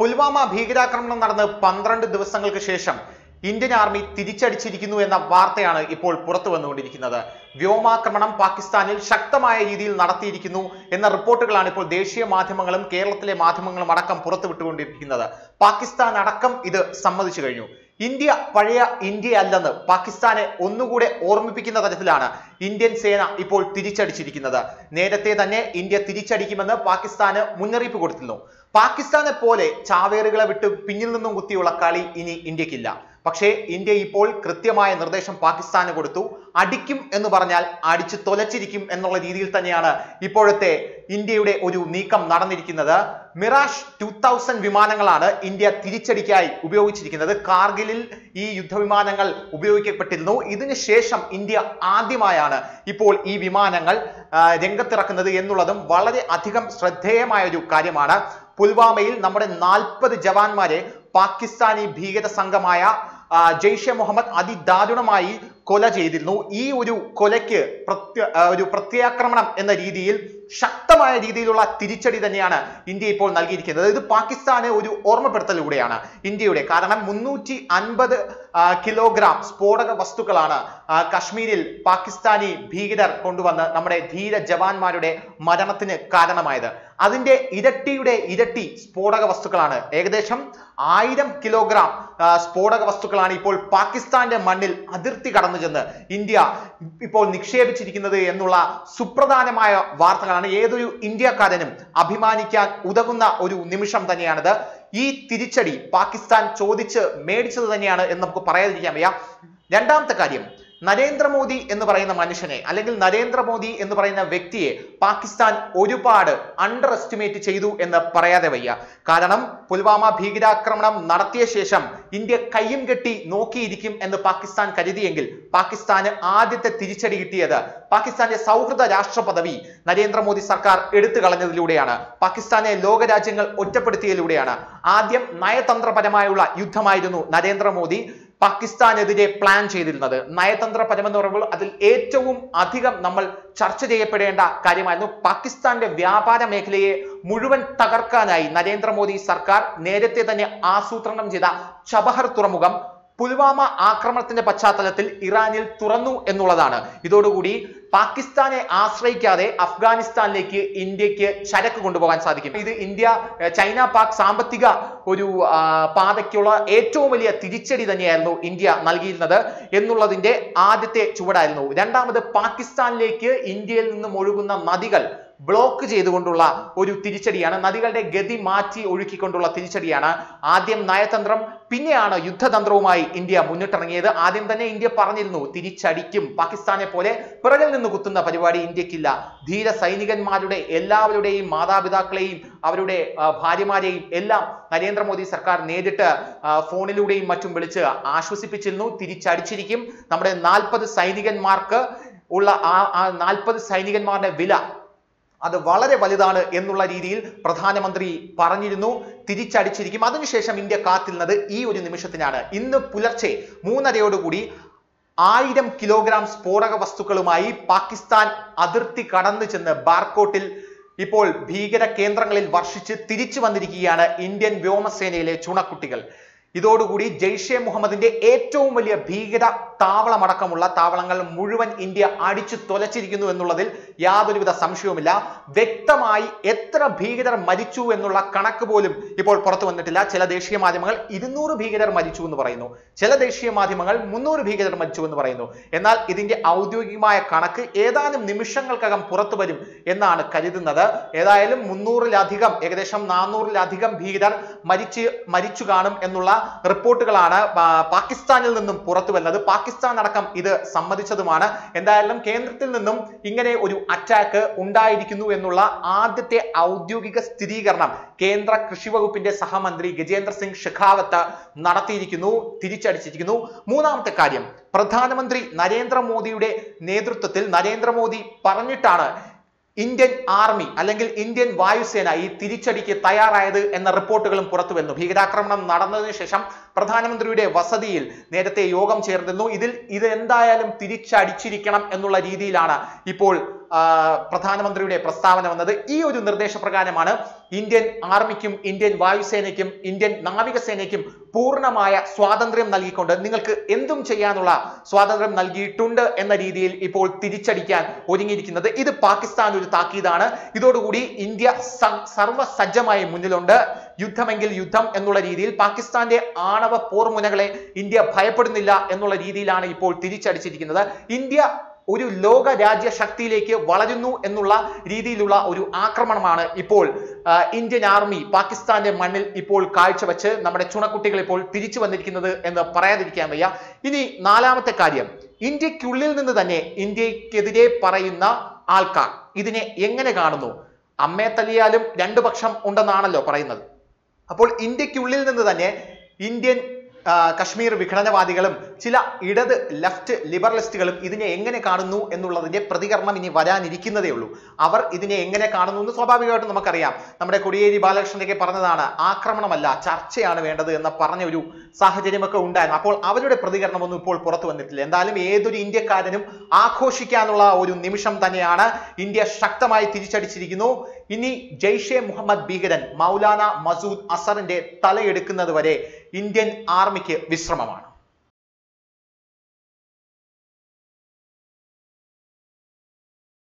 പുൽവാമ ഭീകരാക്രമണം നടന്ന് 12 ദിവസങ്ങൾക്ക് ശേഷം ഇന്ത്യൻ ആർമി തിരിച്ചടിച്ചിരിക്കുന്നു എന്ന വാർത്തയാണ് ഇപ്പോൾ പുറത്തു വന്നുകൊണ്ടിരിക്കുന്നത്. വ്യോമാക്രമണം പാകിസ്ഥാനിൽ ശക്തമായ രീതിയിൽ നടത്തിയിരിക്കുന്നു എന്ന റിപ്പോർട്ടുകളാണ് ഇപ്പോൾ ദേശീയ മാധ്യമങ്ങളും കേരളത്തിലെ മാധ്യമങ്ങളും അടക്കം പുറത്തുവിട്ടുകൊണ്ടിരിക്കുന്നത്. പാകിസ്ഥാൻ അടക്കം ഇത് സമ്മതിച്ചു കഴിഞ്ഞു. ഇന്ത്യ പഴയ ഇന്ത്യ അല്ലെന്ന് പാകിസ്ഥാനെ ഒന്നുകൂടെ ഓർമ്മിപ്പിക്കുന്ന തരത്തിലാണ് ഇന്ത്യൻ സേന ഇപ്പോൾ തിരിച്ചടിച്ചിരിക്കുന്നത്. നേരത്തെ തന്നെ ഇന്ത്യ തിരിച്ചടിക്കുമെന്ന് പാകിസ്ഥാന് മുന്നറിയിപ്പ് കൊടുത്തിരുന്നു. പാകിസ്ഥാനെ പോലെ ചാവേറുകളെ വിട്ട് പിന്നിൽ നിന്നും കുത്തിയുള്ള കളി ഇനി ഇന്ത്യക്കില്ല. പക്ഷേ ഇന്ത്യ ഇപ്പോൾ കൃത്യമായ നിർദ്ദേശം പാകിസ്ഥാന് കൊടുത്തു. അടിക്കും എന്ന് പറഞ്ഞാൽ അടിച്ചു തൊലച്ചിരിക്കും എന്നുള്ള രീതിയിൽ തന്നെയാണ് ഇപ്പോഴത്തെ ഇന്ത്യയുടെ ഒരു നീക്കം നടന്നിരിക്കുന്നത്. മിറാഷ് 2000 വിമാനങ്ങളാണ് ഇന്ത്യ തിരിച്ചടിക്കായി ഉപയോഗിച്ചിരിക്കുന്നത്. കാർഗിലിൽ ഈ യുദ്ധവിമാനങ്ങൾ ഉപയോഗിക്കപ്പെട്ടിരുന്നു. ഇതിനുശേഷം ഇന്ത്യ ആദ്യമായാണ് ഇപ്പോൾ ഈ വിമാനങ്ങൾ രംഗത്തിറക്കുന്നത് എന്നുള്ളതും വളരെ അധികം ശ്രദ്ധേയമായ ഒരു കാര്യമാണ്. പുൽവാമയിൽ നമ്മുടെ 40 ജവാന്മാരെ പാകിസ്ഥാനി ഭീകര സംഘമായ ജെയ്ഷെ മുഹമ്മദ് അതിദാരുണമായി കൊല ചെയ്തിരുന്നു. ഈ ഒരു കൊലയ്ക്ക് ഒരു പ്രത്യാക്രമണം എന്ന രീതിയിൽ ശക്തമായ രീതിയിലുള്ള തിരിച്ചടി തന്നെയാണ് ഇന്ത്യ ഇപ്പോൾ നൽകിയിരിക്കുന്നത്. ഇത് പാകിസ്ഥാന് ഒരു ഓർമ്മപ്പെടുത്തലൂടെയാണ് ഇന്ത്യയുടെ. കാരണം 350 കിലോഗ്രാം സ്ഫോടക വസ്തുക്കളാണ് കശ്മീരിൽ പാകിസ്ഥാനി ഭീകരർ കൊണ്ടുവന്ന് നമ്മുടെ ധീര ജവാന്മാരുടെ മരണത്തിന് കാരണമായത്. അതിന്റെ ഇരട്ടിയുടെ ഇരട്ടി സ്ഫോടക വസ്തുക്കളാണ്, ഏകദേശം 1000 കിലോഗ്രാം സ്ഫോടക വസ്തുക്കളാണ് ഇപ്പോൾ പാകിസ്ഥാന്റെ മണ്ണിൽ അതിർത്തി കടന്നു ചെന്ന് ഇന്ത്യ ഇപ്പോൾ നിക്ഷേപിച്ചിരിക്കുന്നത് എന്നുള്ള സുപ്രധാനമായ വാർത്തകളാണ്. ഏതൊരു ഇന്ത്യക്കാരനും അഭിമാനിക്കാൻ ഉതകുന്ന ഒരു നിമിഷം തന്നെയാണിത്. ഈ തിരിച്ചടി പാകിസ്ഥാൻ ചോദിച്ച് മേടിച്ചത് തന്നെയാണ് എന്ന് നമുക്ക് പറയാതിരിക്കാൻ വയ്യ. രണ്ടാമത്തെ കാര്യം, നരേന്ദ്രമോദി എന്ന് പറയുന്ന മനുഷ്യനെ അല്ലെങ്കിൽ നരേന്ദ്രമോദി എന്ന് പറയുന്ന വ്യക്തിയെ പാകിസ്ഥാൻ ഒരുപാട് അണ്ടർ എസ്റ്റിമേറ്റ് ചെയ്തു എന്ന് പറയാതെ വയ്യ. കാരണം പുൽവാമ ഭീകരാക്രമണം നടത്തിയ ശേഷം ഇന്ത്യ കയ്യും കെട്ടി നോക്കിയിരിക്കും എന്ന് പാകിസ്ഥാൻ കരുതിയെങ്കിൽ പാകിസ്ഥാന് ആദ്യത്തെ തിരിച്ചടി കിട്ടിയത് പാകിസ്ഥാന്റെ സൗഹൃദ രാഷ്ട്ര പദവി നരേന്ദ്രമോദി സർക്കാർ എടുത്തു കളഞ്ഞതിലൂടെയാണ്. പാകിസ്ഥാനെ ലോകരാജ്യങ്ങൾ ഒറ്റപ്പെടുത്തിയതിലൂടെയാണ്. ആദ്യം നയതന്ത്രപരമായുള്ള യുദ്ധമായിരുന്നു നരേന്ദ്രമോദി പാകിസ്ഥാനെതിരെ പ്ലാൻ ചെയ്തിരുന്നത്. നയതന്ത്രപരമെന്ന് പറയുമ്പോൾ അതിൽ ഏറ്റവും അധികം നമ്മൾ ചർച്ച ചെയ്യപ്പെടേണ്ട കാര്യമായിരുന്നു പാകിസ്ഥാന്റെ വ്യാപാര മേഖലയെ മുഴുവൻ തകർക്കാനായി നരേന്ദ്രമോദി സർക്കാർ നേരത്തെ തന്നെ ആസൂത്രണം ചെയ്ത ചബഹർ തുറമുഖം പുൽവാമ ആക്രമണത്തിന്റെ പശ്ചാത്തലത്തിൽ ഇറാനിൽ തുറന്നു എന്നുള്ളതാണ്. ഇതോടുകൂടി പാകിസ്ഥാനെ ആശ്രയിക്കാതെ അഫ്ഗാനിസ്ഥാനിലേക്ക് ഇന്ത്യക്ക് ചരക്ക് കൊണ്ടുപോകാൻ സാധിക്കും. ഇത് ഇന്ത്യ ചൈന പാക് സാമ്പത്തിക ഒരു പാതയ്ക്കുള്ള ഏറ്റവും വലിയ തിരിച്ചടി തന്നെയായിരുന്നു ഇന്ത്യ നൽകിയിരുന്നത് എന്നുള്ളതിന്റെ ആദ്യത്തെ ചുവടായിരുന്നു. രണ്ടാമത്, പാകിസ്ഥാനിലേക്ക് ഇന്ത്യയിൽ നിന്നും ഒഴുകുന്ന നദികൾ ബ്ലോക്ക് ചെയ്തുകൊണ്ടുള്ള ഒരു തിരിച്ചടിയാണ്. നദികളുടെ ഗതി മാറ്റി ഒഴുക്കിക്കൊണ്ടുള്ള തിരിച്ചടിയാണ്. ആദ്യം നയതന്ത്രം, പിന്നെയാണ് യുദ്ധതന്ത്രവുമായി ഇന്ത്യ മുന്നിട്ടിറങ്ങിയത്. ആദ്യം തന്നെ ഇന്ത്യ പറഞ്ഞിരുന്നു തിരിച്ചടിക്കും, പാകിസ്ഥാനെ പോലെ പിറകിൽ നിന്ന് കുത്തുന്ന പരിപാടി ഇന്ത്യക്കില്ല. ധീര സൈനികന്മാരുടെ എല്ലാവരുടെയും മാതാപിതാക്കളെയും അവരുടെ ഭാര്യമാരെയും എല്ലാം നരേന്ദ്രമോദി സർക്കാർ നേരിട്ട് ഫോണിലൂടെയും മറ്റും വിളിച്ച് ആശ്വസിപ്പിച്ചിരുന്നു. തിരിച്ചടിച്ചിരിക്കും, നമ്മുടെ 40 സൈനികന്മാർക്ക് ഉള്ള ആ 40 സൈനികന്മാരുടെ വില അത് വളരെ വലുതാണ് എന്നുള്ള രീതിയിൽ പ്രധാനമന്ത്രി പറഞ്ഞിരുന്നു. തിരിച്ചടിച്ചിരിക്കും. അതിനുശേഷം ഇന്ത്യ കാത്തിരുന്നത് ഈ ഒരു നിമിഷത്തിനാണ്. ഇന്ന് പുലർച്ചെ 3:30 1000 കിലോഗ്രാം സ്ഫോടക വസ്തുക്കളുമായി പാകിസ്ഥാൻ അതിർത്തി കടന്നു ചെന്ന് ബാർക്കോട്ടിൽ ഇപ്പോൾ ഭീകര കേന്ദ്രങ്ങളിൽ വർഷിച്ച് തിരിച്ചു വന്നിരിക്കുകയാണ് ഇന്ത്യൻ വ്യോമസേനയിലെ ചുണക്കുട്ടികൾ. ഇതോടുകൂടി ജെയ്ഷെ മുഹമ്മദിന്റെ ഏറ്റവും വലിയ ഭീകര താവളമടക്കമുള്ള താവളങ്ങൾ മുഴുവൻ ഇന്ത്യ അടിച്ചു തൊലച്ചിരിക്കുന്നു എന്നുള്ളതിൽ യാതൊരുവിധ സംശയവുമില്ല. വ്യക്തമായി എത്ര ഭീകരർ മരിച്ചു എന്നുള്ള കണക്ക് പോലും ഇപ്പോൾ പുറത്തു വന്നിട്ടില്ല. ചില ദേശീയ മാധ്യമങ്ങൾ 200 ഭീകരർ മരിച്ചു എന്ന് പറയുന്നു, ചില ദേശീയ മാധ്യമങ്ങൾ 300 ഭീകരർ മരിച്ചു എന്ന് പറയുന്നു. എന്നാൽ ഇതിന്റെ ഔദ്യോഗികമായ കണക്ക് ഏതാനും നിമിഷങ്ങൾക്കകം പുറത്തു വരും എന്നാണ് കരുതുന്നത്. ഏതായാലും 300-ലധികം, ഏകദേശം 400-ലധികം ഭീകരർ മരിച്ചു കാണും എന്നുള്ള റിപ്പോർട്ടുകളാണ് പാകിസ്ഥാനിൽ നിന്നും പുറത്തു വരുന്നത്. പാകിസ്ഥാൻ അടക്കം ഇത് സമ്മതിച്ചതുമാണ്. എന്തായാലും കേന്ദ്രത്തിൽ നിന്നും ഇങ്ങനെ ഒരു അറ്റാക്ക് ഉണ്ടായിരിക്കുന്നു എന്നുള്ള ആദ്യത്തെ ഔദ്യോഗിക സ്ഥിരീകരണം കേന്ദ്ര കൃഷി വകുപ്പിന്റെ സഹമന്ത്രി ഗജേന്ദ്ര സിംഗ് ഷെഖാവത്ത് നടത്തിയിരിക്കുന്നു, തിരിച്ചടിച്ചിരിക്കുന്നു. മൂന്നാമത്തെ കാര്യം, പ്രധാനമന്ത്രി നരേന്ദ്രമോദിയുടെ നേതൃത്വത്തിൽ നരേന്ദ്രമോദി പറഞ്ഞിട്ടാണ് ഇന്ത്യൻ ആർമി അല്ലെങ്കിൽ ഇന്ത്യൻ വായുസേന ഈ തിരിച്ചടിക്ക് തയ്യാറായത് എന്ന റിപ്പോർട്ടുകളും പുറത്തു വരുന്നു. ഭീകരാക്രമണം നടന്നതിന് ശേഷം പ്രധാനമന്ത്രിയുടെ വസതിയിൽ നേരത്തെ യോഗം ചേർന്നിരുന്നു. ഇത് എന്തായാലും തിരിച്ചടിച്ചിരിക്കണം എന്നുള്ള രീതിയിലാണ് ഇപ്പോൾ പ്രധാനമന്ത്രിയുടെ പ്രസ്താവന വന്നത്. ഈ ഒരു നിർദ്ദേശപ്രകാരമാണ് ഇന്ത്യൻ ആർമിക്കും ഇന്ത്യൻ വായുസേനയ്ക്കും ഇന്ത്യൻ നാവികസേനയ്ക്കും പൂർണ്ണമായ സ്വാതന്ത്ര്യം നൽകിക്കൊണ്ട് നിങ്ങൾക്ക് എന്തും ചെയ്യാനുള്ള സ്വാതന്ത്ര്യം നൽകിയിട്ടുണ്ട് എന്ന രീതിയിൽ ഇപ്പോൾ തിരിച്ചടിക്കാൻ ഒരുങ്ങിയിരിക്കുന്നത്. ഇത് പാകിസ്ഥാൻ ഒരു താക്കീതാണ്. ഇതോടുകൂടി ഇന്ത്യ സർവ്വസജ്ജമായി മുന്നിലുണ്ട്. യുദ്ധമെങ്കിൽ യുദ്ധം എന്നുള്ള രീതിയിൽ പാകിസ്ഥാന്റെ ആണവ പോർമുനകളെ ഇന്ത്യ ഭയപ്പെടുന്നില്ല എന്നുള്ള രീതിയിലാണ് ഇപ്പോൾ തിരിച്ചടിച്ചിരിക്കുന്നത്. ഇന്ത്യ ഒരു ലോക രാജ്യ ശക്തിയിലേക്ക് വളരുന്നു എന്നുള്ള രീതിയിലുള്ള ഒരു ആക്രമണമാണ് ഇപ്പോൾ ഇന്ത്യൻ ആർമി പാകിസ്ഥാന്റെ മണ്ണിൽ ഇപ്പോൾ കാഴ്ചവെച്ച് നമ്മുടെ ചുണക്കുട്ടികൾ ഇപ്പോൾ തിരിച്ചു വന്നിരിക്കുന്നത് എന്ന് പറയാതിരിക്കാൻ വയ്യ. ഇനി നാലാമത്തെ കാര്യം, ഇന്ത്യക്കുള്ളിൽ നിന്ന് തന്നെ ഇന്ത്യക്കെതിരെ പറയുന്ന ആൾക്കാർ ഇതിനെ എങ്ങനെ കാണുന്നു? അമ്മയെ തല്ലിയാലും രണ്ടു പക്ഷം ഉണ്ടെന്നാണല്ലോ പറയുന്നത്. അപ്പോൾ ഇന്ത്യക്കുള്ളിൽ നിന്ന് തന്നെ ഇന്ത്യൻ കശ്മീർ വിഘടനവാദികളും ചില ഇടത് ലെഫ്റ്റ് ലിബറലിസ്റ്റുകളും ഇതിനെ എങ്ങനെ കാണുന്നു എന്നുള്ളതിന്റെ പ്രതികരണം ഇനി വരാനിരിക്കുന്നതേ ഉള്ളൂ. അവർ ഇതിനെ എങ്ങനെ കാണുന്നു എന്ന് സ്വാഭാവികമായിട്ടും നമുക്കറിയാം. നമ്മുടെ കോടിയേരി ബാലകൃഷ്ണനൊക്കെ പറഞ്ഞതാണ്, ആക്രമണമല്ല ചർച്ചയാണ് വേണ്ടത് എന്ന് പറഞ്ഞ ഒരു സാഹചര്യമൊക്കെ ഉണ്ടായിരുന്നു. അപ്പോൾ അവരുടെ പ്രതികരണമൊന്നും ഇപ്പോൾ പുറത്തു വന്നിട്ടില്ല. എന്തായാലും ഏതൊരു ഇന്ത്യക്കാരനും ആഘോഷിക്കാനുള്ള ഒരു നിമിഷം തന്നെയാണ്. ഇന്ത്യ ശക്തമായി തിരിച്ചടിച്ചിരിക്കുന്നു. ഇനി ജെയ്ഷെ മുഹമ്മദ് ഭീകരൻ മൗലാന മസൂദ് അസറിന്റെ തലയെടുക്കുന്നത് വരെ ഇന്ത്യൻ ആർമിക്ക് വിശ്രമമാണ്.